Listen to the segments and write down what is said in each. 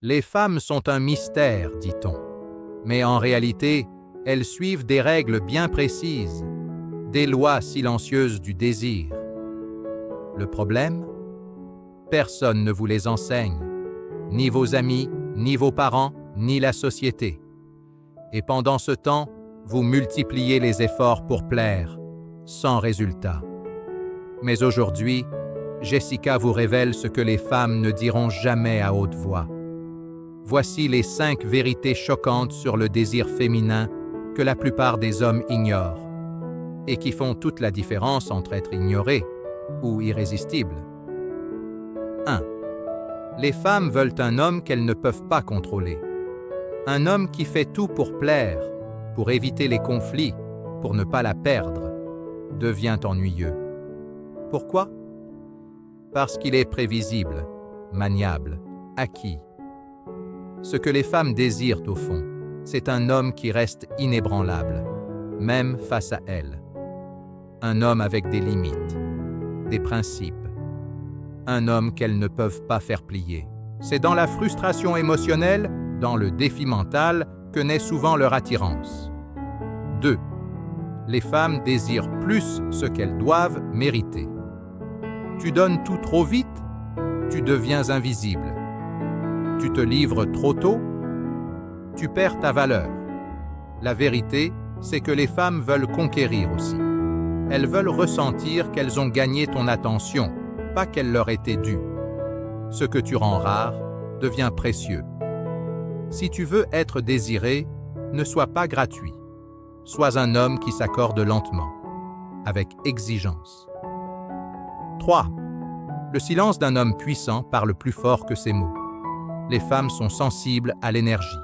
Les femmes sont un mystère, dit-on. Mais en réalité, elles suivent des règles bien précises, des lois silencieuses du désir. Le problème? Personne ne vous les enseigne, ni vos amis, ni vos parents, ni la société. Et pendant ce temps, vous multipliez les efforts pour plaire, sans résultat. Mais aujourd'hui, Jessica vous révèle ce que les femmes ne diront jamais à haute voix. Voici les 5 vérités choquantes sur le désir féminin que la plupart des hommes ignorent et qui font toute la différence entre être ignoré ou irrésistible. 1. Les femmes veulent un homme qu'elles ne peuvent pas contrôler. Un homme qui fait tout pour plaire, pour éviter les conflits, pour ne pas la perdre, devient ennuyeux. Pourquoi? Parce qu'il est prévisible, maniable, acquis. Ce que les femmes désirent au fond, c'est un homme qui reste inébranlable, même face à elles. Un homme avec des limites, des principes. Un homme qu'elles ne peuvent pas faire plier. C'est dans la frustration émotionnelle, dans le défi mental, que naît souvent leur attirance. 2. Les femmes désirent plus ce qu'elles doivent mériter. Tu donnes tout trop vite, tu deviens invisible. Tu te livres trop tôt, tu perds ta valeur. La vérité, c'est que les femmes veulent conquérir aussi. Elles veulent ressentir qu'elles ont gagné ton attention, pas qu'elle leur était due. Ce que tu rends rare devient précieux. Si tu veux être désiré, ne sois pas gratuit. Sois un homme qui s'accorde lentement, avec exigence. 3. Le silence d'un homme puissant parle plus fort que ses mots. Les femmes sont sensibles à l'énergie,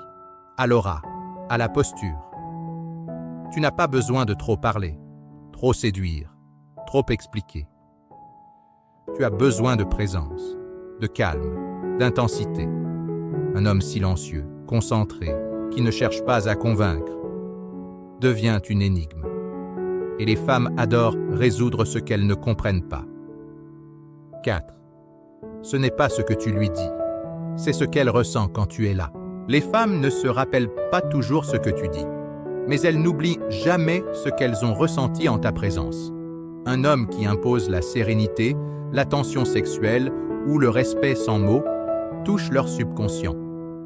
à l'aura, à la posture. Tu n'as pas besoin de trop parler, trop séduire, trop expliquer. Tu as besoin de présence, de calme, d'intensité. Un homme silencieux, concentré, qui ne cherche pas à convaincre, devient une énigme. Et les femmes adorent résoudre ce qu'elles ne comprennent pas. 4. Ce n'est pas ce que tu lui dis, c'est ce qu'elle ressent quand tu es là. Les femmes ne se rappellent pas toujours ce que tu dis, mais elles n'oublient jamais ce qu'elles ont ressenti en ta présence. Un homme qui impose la sérénité, l'attention sexuelle ou le respect sans mots touche leur subconscient.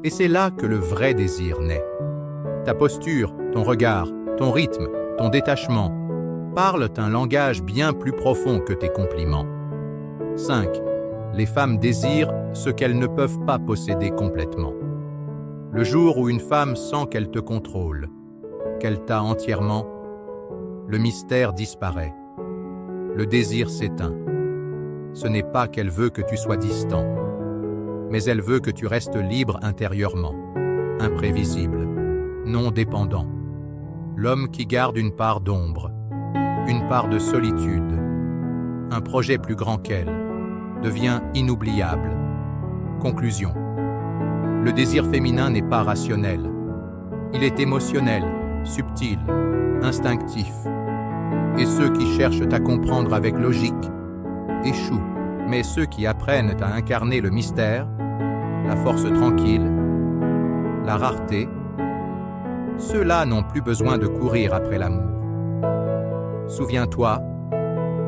Et c'est là que le vrai désir naît. Ta posture, ton regard, ton rythme, ton détachement parlent un langage bien plus profond que tes compliments. 5. Les femmes désirent ce qu'elles ne peuvent pas posséder complètement. Le jour où une femme sent qu'elle te contrôle, qu'elle t'a entièrement, le mystère disparaît. Le désir s'éteint. Ce n'est pas qu'elle veut que tu sois distant, mais elle veut que tu restes libre intérieurement, imprévisible, non dépendant. L'homme qui garde une part d'ombre, une part de solitude, un projet plus grand qu'elle, devient inoubliable. Conclusion. Le désir féminin n'est pas rationnel. Il est émotionnel, subtil, instinctif. Et ceux qui cherchent à comprendre avec logique échouent. Mais ceux qui apprennent à incarner le mystère, la force tranquille, la rareté, ceux-là n'ont plus besoin de courir après l'amour. Souviens-toi,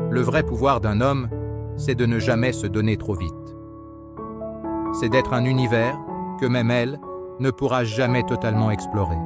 le vrai pouvoir d'un homme, c'est de ne jamais se donner trop vite. C'est d'être un univers que même elle ne pourra jamais totalement explorer.